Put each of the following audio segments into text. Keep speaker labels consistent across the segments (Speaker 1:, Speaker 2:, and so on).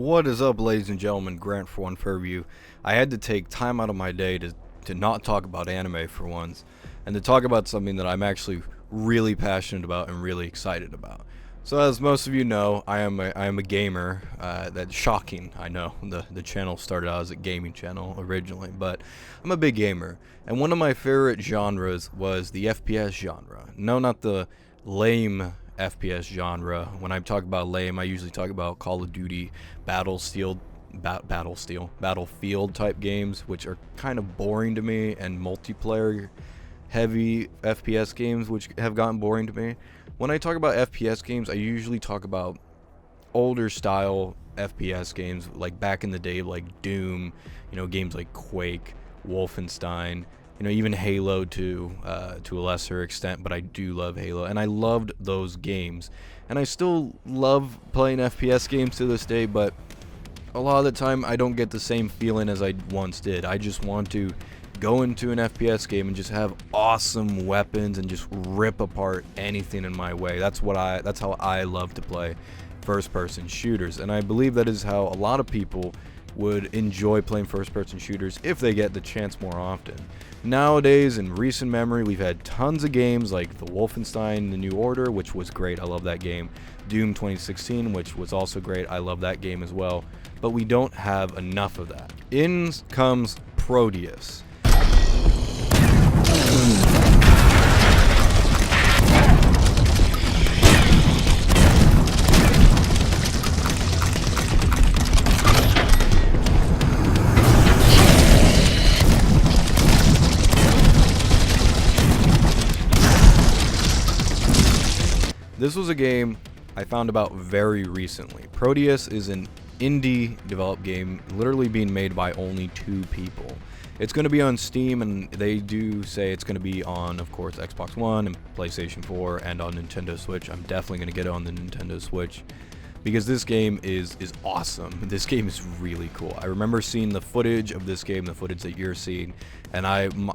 Speaker 1: What is up, ladies and gentlemen? Grant for One Fairview. I had to take time out of my day to not talk about anime for once, and to talk about something that I'm actually really passionate about and really excited about. So, as most of you know, I am a gamer. That's shocking, I know. The channel started out as a gaming channel originally, but I'm a big gamer. And one of my favorite genres was the FPS genre. No, not the lame FPS genre. When I talk about lame, I usually talk about Call of Duty, Battlefield type games, which are kind of boring to me, and multiplayer heavy FPS games, which have gotten boring to me. When I talk about FPS games, I usually talk about older style FPS games, like back in the day, like Doom, games like Quake, Wolfenstein, even Halo to a lesser extent, but I do love Halo, and I loved those games. And I still love playing FPS games to this day, but a lot of the time I don't get the same feeling as I once did. I just want to go into an FPS game and just have awesome weapons and just rip apart anything in my way. That's how I love to play first-person shooters, and I believe that is how a lot of people would enjoy playing first-person shooters if they get the chance more often. Nowadays, in recent memory, we've had tons of games like the Wolfenstein The New Order, which was great. I love that game. Doom 2016, which was also great. I love that game as well. But we don't have enough of that. In comes Prodeus. This was a game I found about very recently. Prodeus is an indie developed game, literally being made by only 2 people. It's going to be on Steam, and they do say it's going to be on, of course, Xbox One and PlayStation 4 and on Nintendo Switch. I'm definitely going to get it on the Nintendo Switch because this game is awesome. This game is really cool. I remember seeing the footage of this game, the footage that you're seeing, and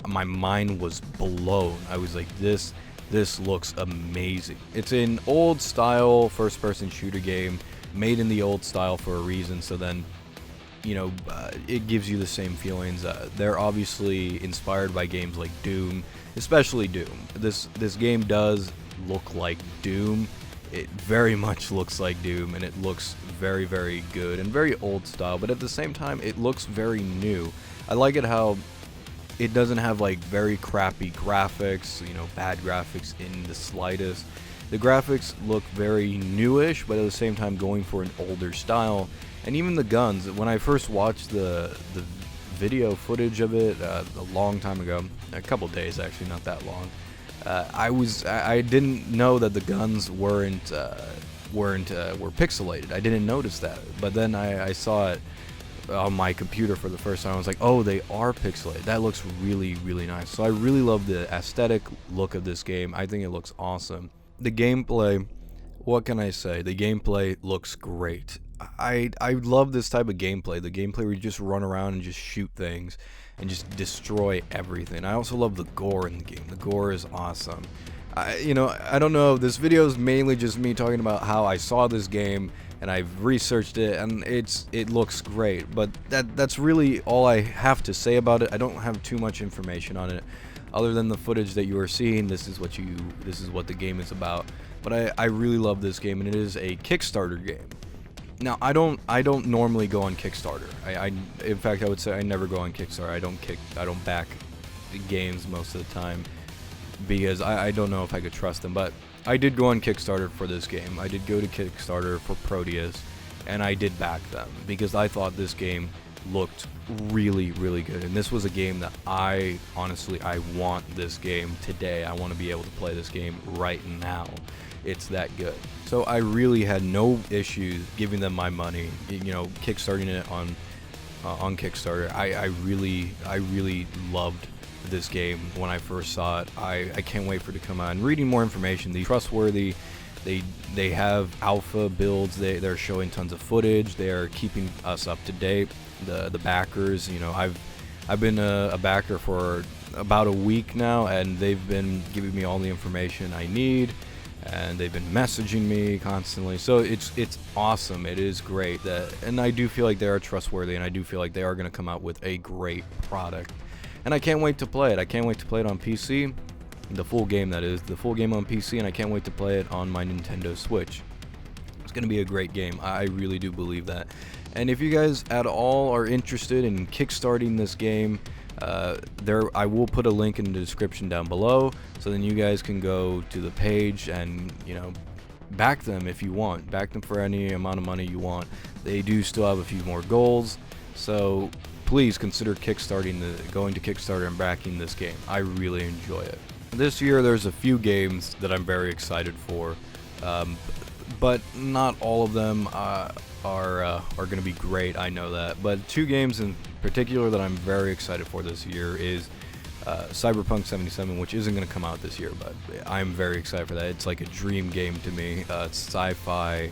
Speaker 1: my mind was blown. I was like, this looks amazing. It's an old style first person shooter game made in the old style for a reason, so then it gives you the same feelings. They're obviously inspired by games like Doom, especially Doom. This game does look like Doom. It very much looks like Doom, and it looks very, very good and very old style, but at the same time it looks very new. I like it how it doesn't have like very crappy graphics, bad graphics in the slightest. The graphics look very newish, but at the same time going for an older style. And even the guns, when I first watched the video footage of it a long time ago, a couple days actually, not that long, I didn't know that the guns were pixelated. I didn't notice that, but then I saw it on my computer for the first time. I was like, oh, they are pixelated. That looks really, really nice. So I really love the aesthetic look of this game. I think it looks awesome. The gameplay, what can I say? The gameplay looks great. I love this type of gameplay. The gameplay where you just run around and just shoot things and just destroy everything. I also love the gore in the game. The gore is awesome. I don't know. This video is mainly just me talking about how I saw this game and I've researched it, and it looks great. But that's really all I have to say about it. I don't have too much information on it, other than the footage that you are seeing. This is what the game is about. But I really love this game, and it is a Kickstarter game. Now I don't normally go on Kickstarter. In fact, I would say I never go on Kickstarter. I don't back the games most of the time because I don't know if I could trust them. But I did go on Kickstarter for this game. I did go to Kickstarter for Prodeus, and I did back them because I thought this game looked really, really good. And this was a game that I want this game today. I want to be able to play this game right now. It's that good. So I really had no issues giving them my money, kickstarting it on Kickstarter. I really loved this game when I first saw it. I can't wait for it to come out. And reading more information, they're trustworthy. They have alpha builds. They're showing tons of footage. They're keeping us up to date. The backers, I've been a backer for about a week now, and they've been giving me all the information I need. and they've been messaging me constantly. So it's awesome. It is great that, and I do feel like they are trustworthy, and I do feel like they are going to come out with a great product. And I can't wait to play it. I can't wait to play it on PC, the full game, that is, the full game on PC, and I can't wait to play it on my Nintendo Switch. It's going to be a great game. I really do believe that. And if you guys at all are interested in kickstarting this game, I will put a link in the description down below, so then you guys can go to the page and, you know, back them if you want. Back them for any amount of money you want. They do still have a few more goals, so please consider going to Kickstarter and backing this game. I really enjoy it. This year there's a few games that I'm very excited for, but not all of them are going to be great, I know that. But 2 games in particular that I'm very excited for this year is Cyberpunk 77, which isn't going to come out this year, but I'm very excited for that. It's like a dream game to me. It's sci-fi,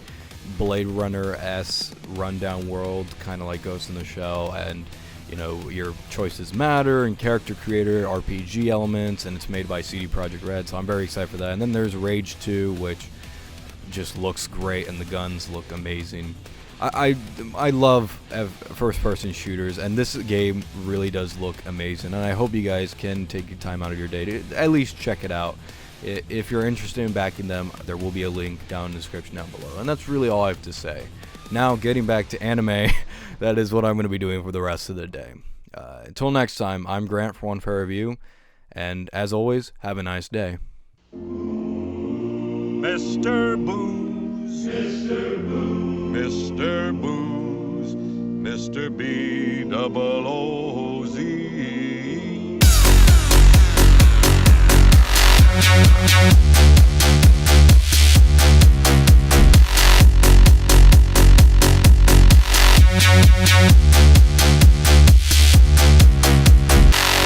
Speaker 1: Blade Runner-esque rundown world, kind of like Ghost in the Shell, and you know, your choices matter, and character creator, RPG elements, and it's made by CD Projekt Red, so I'm very excited for that. And then there's Rage 2, which just looks great, and the guns look amazing. I love first-person shooters, and this game really does look amazing, and I hope you guys can take your time out of your day to at least check it out. If you're interested in backing them, there will be a link down in the description down below. And that's really all I have to say. Now, getting back to anime, that is what I'm going to be doing for the rest of the day. Until next time, I'm Grant for One Fair Review, and as always, have a nice day.
Speaker 2: Mr. Booze, Mr. Booze, Mr. Booze, Mr. B-double-O-Z.